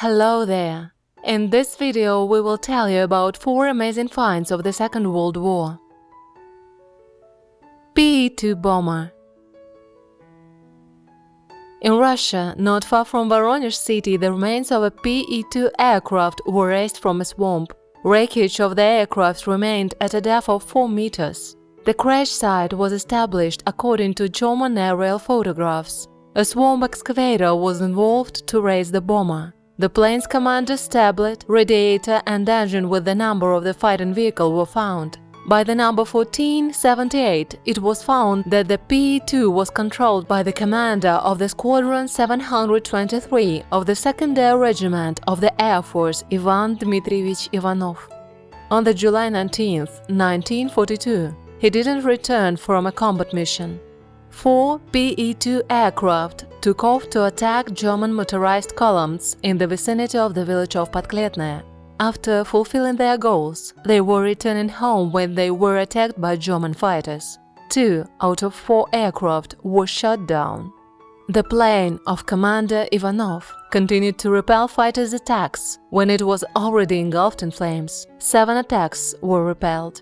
Hello there! In this video we will tell you about 4 amazing finds of the Second World War. PE-2 bomber. In Russia, not far from Voronezh city, the remains of a PE-2 aircraft were raised from a swamp. Wreckage of the aircraft remained at a depth of 4 meters. The crash site was established according to German aerial photographs. A swamp excavator was involved to raise the bomber. The plane's commander's tablet, radiator and engine with the number of the fighting vehicle were found. By the number 1478, it was found that the PE-2 was controlled by the commander of the Squadron 723 of the 2nd Air Regiment of the Air Force, Ivan Dmitrievich Ivanov. On the July 19, 1942, he didn't return from a combat mission. 4 PE-2 aircraft took off to attack German motorized columns in the vicinity of the village of Podkletnaya. After fulfilling their goals, they were returning home when they were attacked by German fighters. 2 out of 4 aircraft were shot down. The plane of Commander Ivanov continued to repel fighters' attacks when it was already engulfed in flames. 7 attacks were repelled.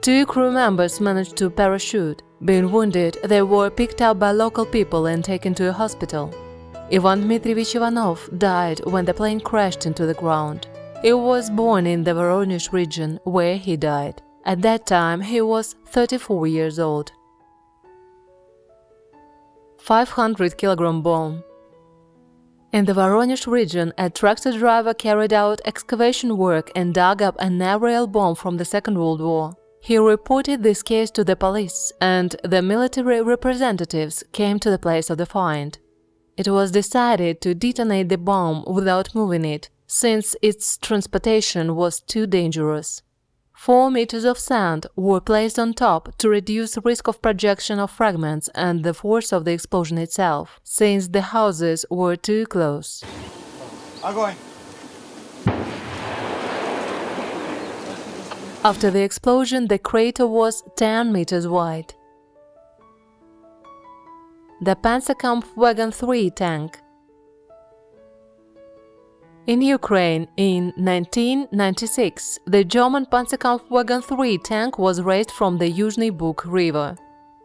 2 crew members managed to parachute. Being wounded, they were picked up by local people and taken to a hospital. Ivan Dmitrievich Ivanov died when the plane crashed into the ground. He was born in the Voronezh region, where he died. At that time, he was 34 years old. 500-kilogram bomb. In the Voronezh region, a tractor driver carried out excavation work and dug up an aerial bomb from the Second World War. He reported this case to the police, and the military representatives came to the place of the find. It was decided to detonate the bomb without moving it, since its transportation was too dangerous. 4 meters of sand were placed on top to reduce risk of projection of fragments and the force of the explosion itself, since the houses were too close. Огонь! After the explosion, the crater was 10 meters wide. The Panzerkampfwagen 3 tank. In Ukraine, in 1996, the German Panzerkampfwagen 3 tank was raised from the Yuzhny Bug river.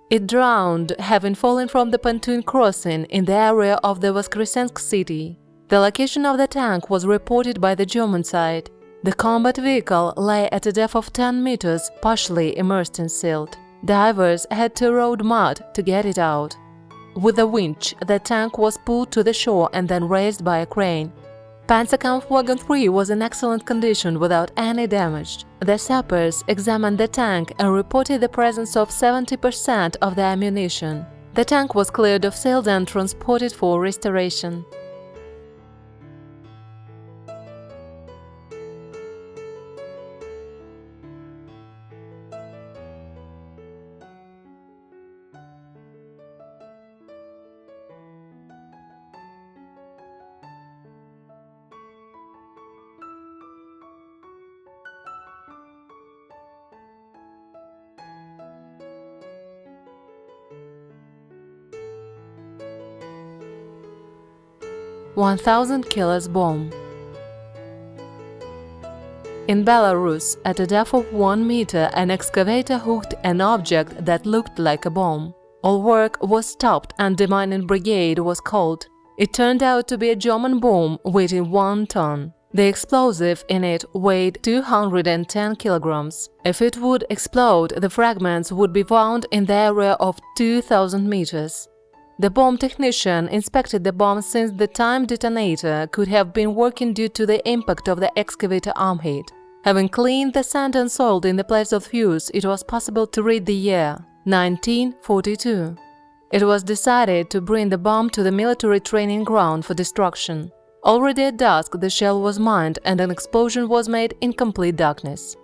It drowned, having fallen from the pontoon crossing in the area of the Voskresensk city. The location of the tank was reported by the German side. The combat vehicle lay at a depth of 10 meters, partially immersed in silt. Divers had to erode mud to get it out. With a winch, the tank was pulled to the shore and then raised by a crane. Panzerkampfwagen 3 was in excellent condition without any damage. The sappers examined the tank and reported the presence of 70% of the ammunition. The tank was cleared of silt and transported for restoration. $1,000 kilos bomb. In Belarus, at a depth of 1 meter, an excavator hooked an object that looked like a bomb. All work was stopped and the mining brigade was called. It turned out to be a German bomb weighing 1 ton. The explosive in it weighed 210 kilograms. If it would explode, the fragments would be found in the area of 2,000 meters. The bomb technician inspected the bomb since the time detonator could have been working due to the impact of the excavator arm head. Having cleaned the sand and soil in the place of fuse, it was possible to read the year 1942. It was decided to bring the bomb to the military training ground for destruction. Already at dusk, the shell was mined and an explosion was made in complete darkness.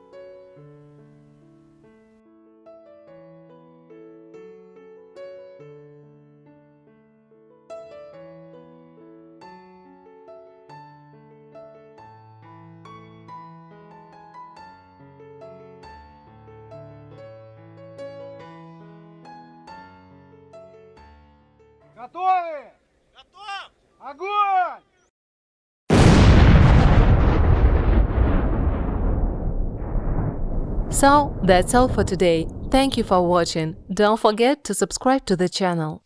Готовы? Готов! Огонь! So, that's all for today. Thank you for watching. Don't forget to subscribe to the channel.